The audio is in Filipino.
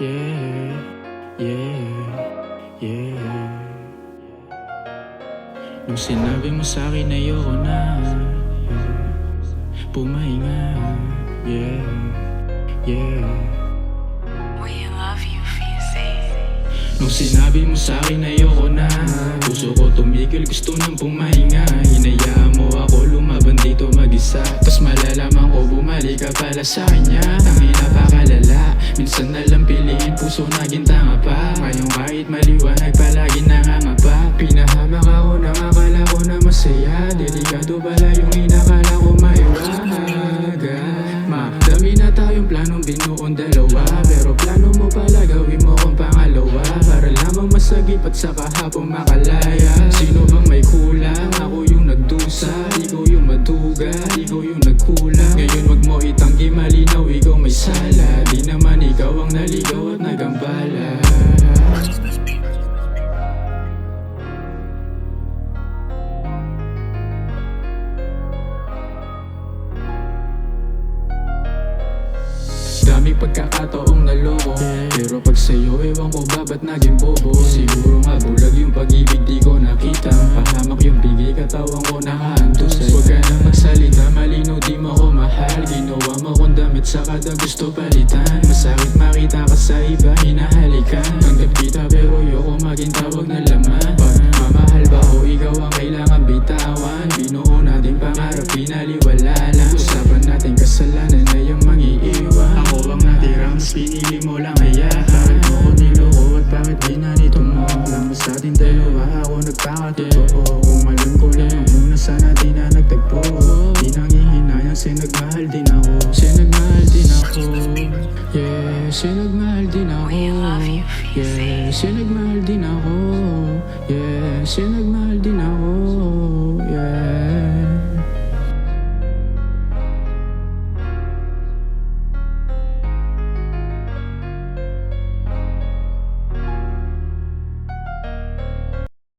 Yeah, yeah, yeah. Nung sinabi mo sa'kin na ayoko na pumahinga, yeah, yeah. We love you, Fiancé. Nung sinabi mo sa'kin na ayoko na, puso ko tumigil, gusto nang pumahinga. Hinayaan mo ako lumaban dito mag-isa, tas malalaman ko bumalik ka pala sa kanya. Tangina napakalala, minsan na lang piliin, puso naging tanga pa. Ngayon kahit maliwanag palagi nangangapa. Pinahamak ako nang akala ko na masaya, delikado pala yung inakala ko maiwaga. Madami na tayong planong binuong dalawa, pero plano mo pala gawin mo kong pangalawa, para lamang masagip at sa kahapong makalaya. Sino bang may kulang? Ako yung nagdusa, ikaw yung maduga, ikaw yung nagkulang. Ngayon wag mo itanggi, malinaw ikaw may sala. Di naman ikaw ang naligaw at nagambala. Daming pagkakataong naloko, pero pag sa'yo ewan ko ba ba't naging bobo. Siguro nga bulag yung pag-ibig di ko nakita, pahamak yung bigay katawan ko nakaantusay. Huwag ka na magsalita, malinaw di mo ko mahal. Ginawa mo kong damit sa kada gusto palitan. Masakit makita ka sa iba, hinahalikan. Tanggap kita pero ayoko maging tawag na laman. Pagmamahal ba o ikaw ang kailangan bitawan? Binuo nating pangarap, pinaliwala lang. Usapan natin kasalanan na yung mangiiwan. Ako ang natira, mas pinili mo lang kaya. Bakit mo ko niloko at bakit ginanito mo? Alam mo sa ating dalawa, ako nagpakatotoo. Kung alam ko lang ang una, sana di na nagtagpo. Di nangihinayang sinagmahal din ako. Sinagmahal din ako. Yeah, sinagmahal din ako. We love you, Yeah, Fiancé. sinagmahal din ako. Yeah, sinagmahal din ako.